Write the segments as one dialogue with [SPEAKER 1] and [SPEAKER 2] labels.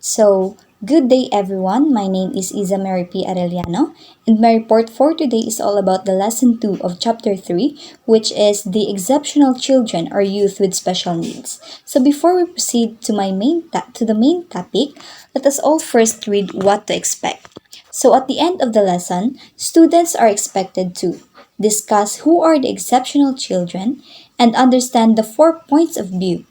[SPEAKER 1] Good day everyone. My name is Isa Mary P. Arellano, and my report for today is all about the lesson 2 of chapter 3, which is the exceptional children or youth with special needs. So, before we proceed to the main topic, let us all first read what to expect. So, at the end of the lesson, students are expected to discuss who are the exceptional children and understand the 4 points of view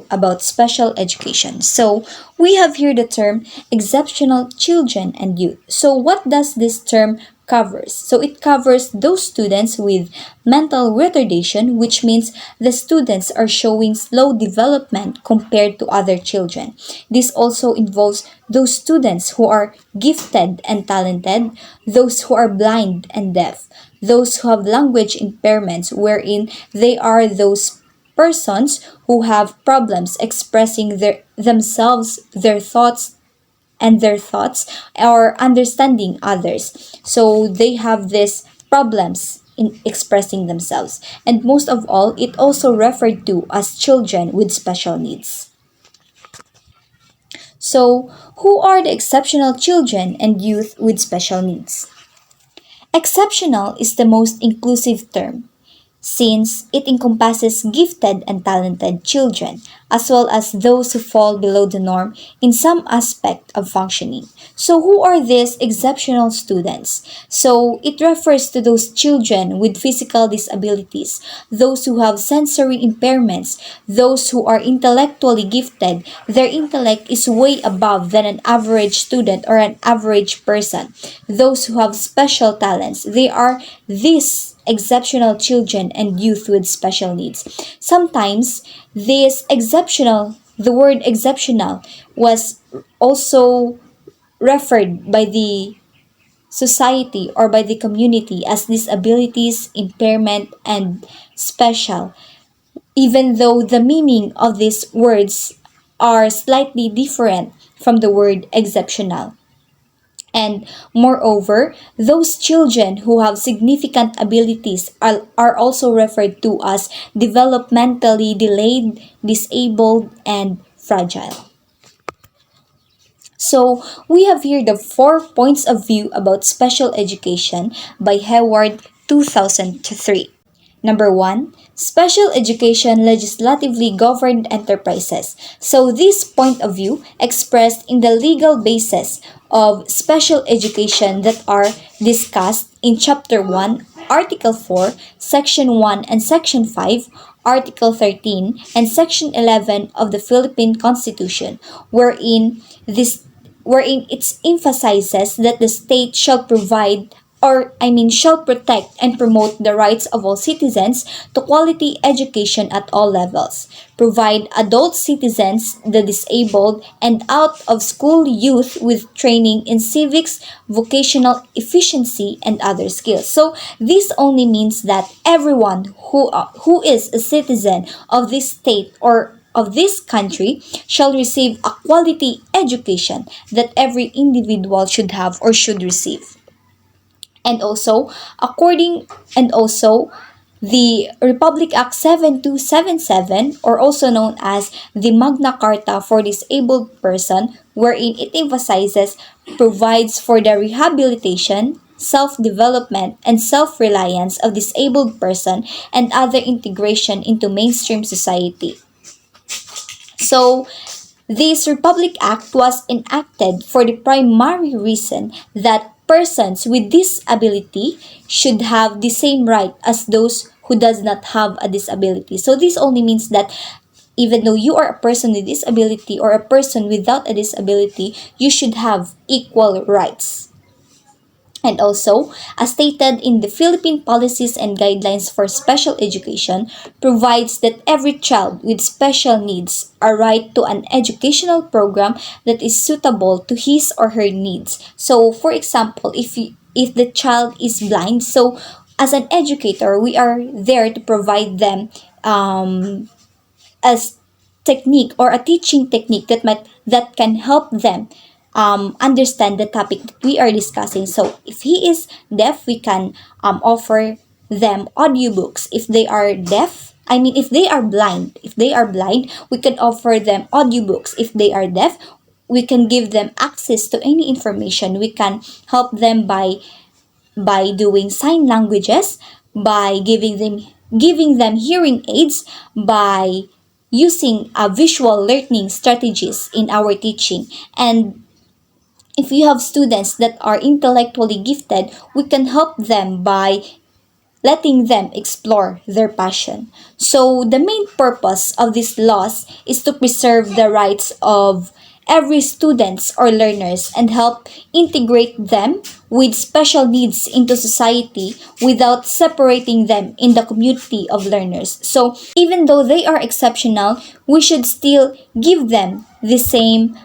[SPEAKER 1] about special education. So, we have here the term exceptional children and youth. So, what does this term covers? So, it covers those students with mental retardation, which means the students are showing slow development compared to other children. This also involves those students who are gifted and talented, those who are blind and deaf, those who have language impairments, wherein they are those persons who have problems expressing themselves, their thoughts, or understanding others. So they have these problems in expressing themselves. And most of all, it also referred to as children with special needs. So, who are the exceptional children and youth with special needs? Exceptional is the most inclusive term since it encompasses gifted and talented children, as well as those who fall below the norm in some aspect of functioning. So, who are these exceptional students? So, it refers to those children with physical disabilities, those who have sensory impairments, those who are intellectually gifted. Their intellect is way above than an average student or an average person. Those who have special talents, they are these exceptional children and youth with special needs. Sometimes the word exceptional was also referred by the society or by the community as disabilities, impairment, and special, even though the meaning of these words are slightly different from the word exceptional. And moreover, those children who have significant abilities are also referred to as developmentally delayed, disabled, and fragile. So, we have here the 4 points of view about special education by Hayward 2003. Number one, special education legislatively governed enterprises. So, this point of view expressed in the legal basis of special education that are discussed in Chapter 1, Article 4, Section 1 and Section 5, Article 13, and Section 11 of the Philippine Constitution, wherein it emphasizes that the state shall provide shall protect and promote the rights of all citizens to quality education at all levels, provide adult citizens, the disabled, and out of school youth with training in civics, vocational efficiency, and other skills. So, this only means that everyone who is a citizen of this state or of this country shall receive a quality education that every individual should have or should receive. And also, according and also the Republic Act 7277, or also known as the Magna Carta for Disabled Person, wherein it emphasizes provides for the rehabilitation, self-development, and self-reliance of disabled person and other integration into mainstream society. So, this Republic Act was enacted for the primary reason that persons with disability should have the same right as those who does not have a disability. So this only means that even though you are a person with disability or a person without a disability, you should have equal rights. And also, as stated in the Philippine Policies and Guidelines for Special Education, provides that every child with special needs a right to an educational program that is suitable to his or her needs. So, for example, if the child is blind, so as an educator, we are there to provide them as technique or a teaching technique that can help them understand the topic that we are discussing. So if he is deaf, we can offer them audiobooks. If they are deaf, if they are blind, we can offer them audiobooks. If they are deaf, we can give them access to any information. We can help them by doing sign languages, by giving them hearing aids, by using visual learning strategies in our teaching. And if you have students that are intellectually gifted, we can help them by letting them explore their passion. So, the main purpose of these laws is to preserve the rights of every students or learners and help integrate them with special needs into society without separating them in the community of learners. So, even though they are exceptional, we should still give them the same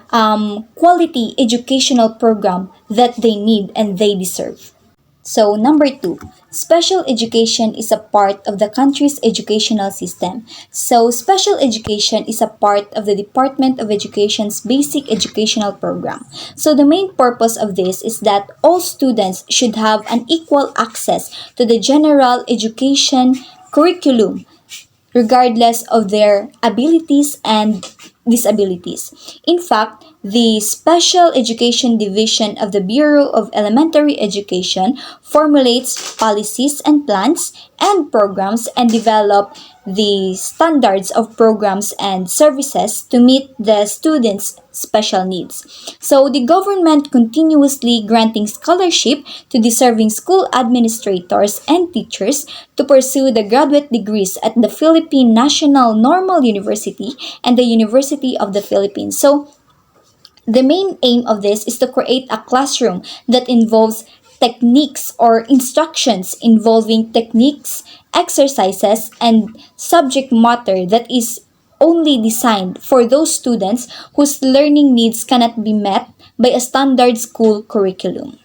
[SPEAKER 1] quality educational program that they need and they deserve. So, number two, special education is a part of the country's educational system. So, special education is a part of the Department of Education's basic educational program. So, the main purpose of this is that all students should have an equal access to the general education curriculum regardless of their abilities and disabilities. In fact, the Special Education Division of the Bureau of Elementary Education formulates policies and plans and programs and develop the standards of programs and services to meet the students' special needs. So the government continuously granting scholarship to deserving school administrators and teachers to pursue the graduate degrees at the Philippine National Normal University and the University of the Philippines. So the main aim of this is to create a classroom that involves techniques or instructions involving techniques, exercises, and subject matter that is only designed for those students whose learning needs cannot be met by a standard school curriculum.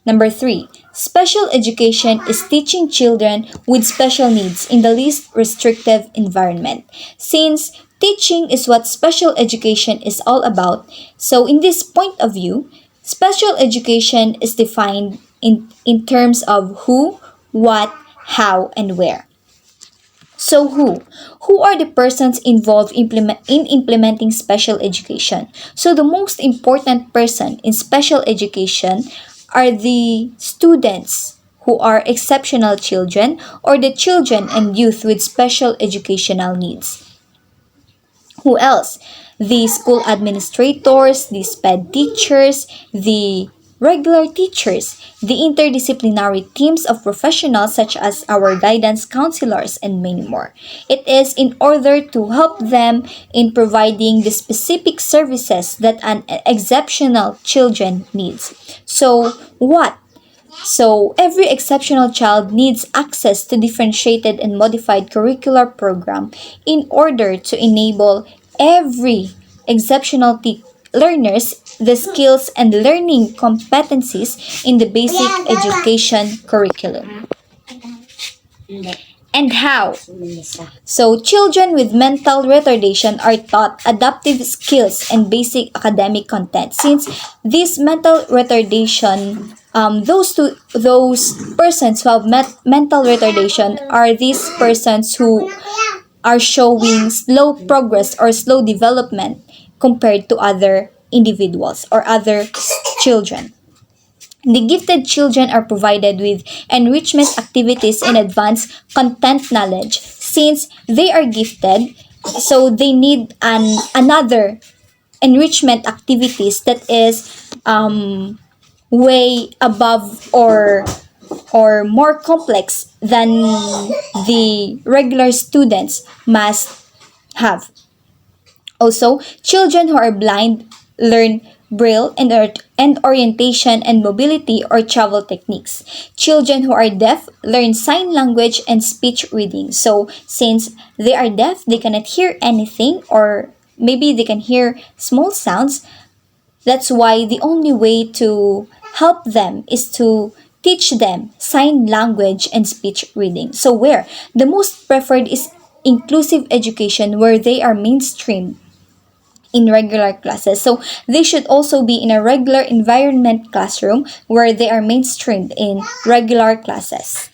[SPEAKER 1] Number three, special education is teaching children with special needs in the least restrictive environment. Since teaching is what special education is all about, so in this point of view, special education is defined in terms of who, what, how, and where. So who? Who are the persons involved in implementing special education? So the most important person in special education are the students who are exceptional children or the children and youth with special educational needs. Who else? The school administrators, the SPED teachers, the regular teachers, the interdisciplinary teams of professionals such as our guidance counselors, and many more. It is in order to help them in providing the specific services that an exceptional children needs. So, what? So, every exceptional child needs access to differentiated and modified curricular program in order to enable every exceptional learners the skills and learning competencies in the basic education curriculum. And how? So, children with mental retardation are taught adaptive skills and basic academic content. Since this mental retardation, those persons who have mental retardation are these persons who are showing slow progress or slow development compared to other individuals or other children. The gifted children are provided with enrichment activities and advanced content knowledge. Since they are gifted, so they need another enrichment activities that is way above or more complex than the regular students must have. Also, children who are blind learn braille and orientation and mobility or travel techniques. Children who are deaf learn sign language and speech reading. So, since they are deaf, they cannot hear anything or maybe they can hear small sounds. That's why the only way to help them is to teach them sign language and speech reading. So, where? The most preferred is inclusive education where they are mainstreamed in regular classes. So they should also be in a regular environment classroom where they are mainstreamed in regular classes.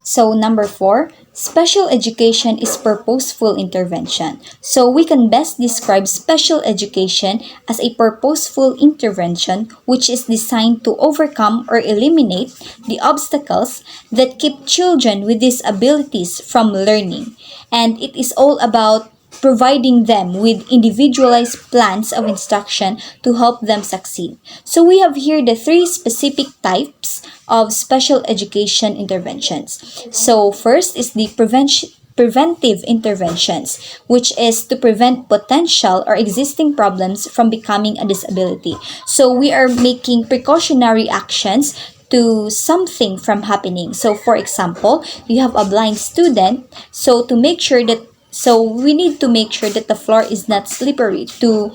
[SPEAKER 1] So number four, Special education is purposeful intervention. So we can best describe special education as a purposeful intervention which is designed to overcome or eliminate the obstacles that keep children with disabilities from learning. And it is all about providing them with individualized plans of instruction to help them succeed. So we have here the three specific types of special education interventions. So first is the preventive interventions, which is to prevent potential or existing problems from becoming a disability. So we are making precautionary actions to something from happening. So for example, you have a blind student, so we need to make sure that the floor is not slippery to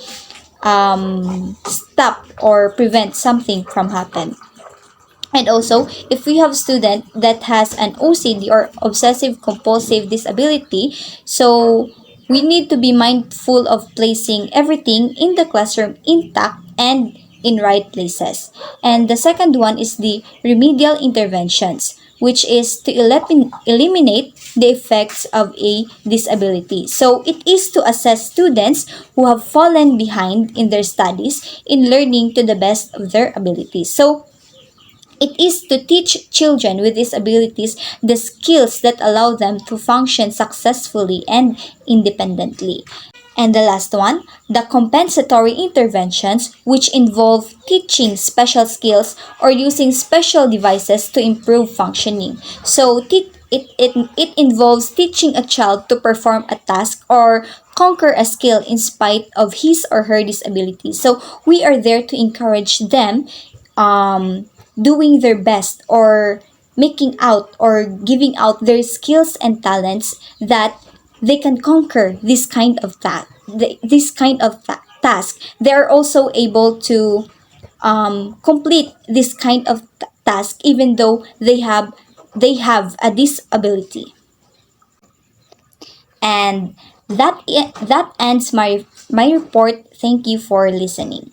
[SPEAKER 1] stop or prevent something from happen. And also, if we have student that has an OCD or obsessive compulsive disability, so we need to be mindful of placing everything in the classroom intact and in right places. And the second one is the remedial interventions, which is to eliminate the effects of a disability. So it is to assess students who have fallen behind in their studies in learning to the best of their abilities. So it is to teach children with disabilities the skills that allow them to function successfully and independently. And the last one, the compensatory interventions, which involve teaching special skills or using special devices to improve functioning. So it involves teaching a child to perform a task or conquer a skill in spite of his or her disability. So we are there to encourage them doing their best or making out or giving out their skills and talents that they can conquer this kind of task. They are also able to complete this kind of task even though they have a disability. And that ends my report. Thank you for listening.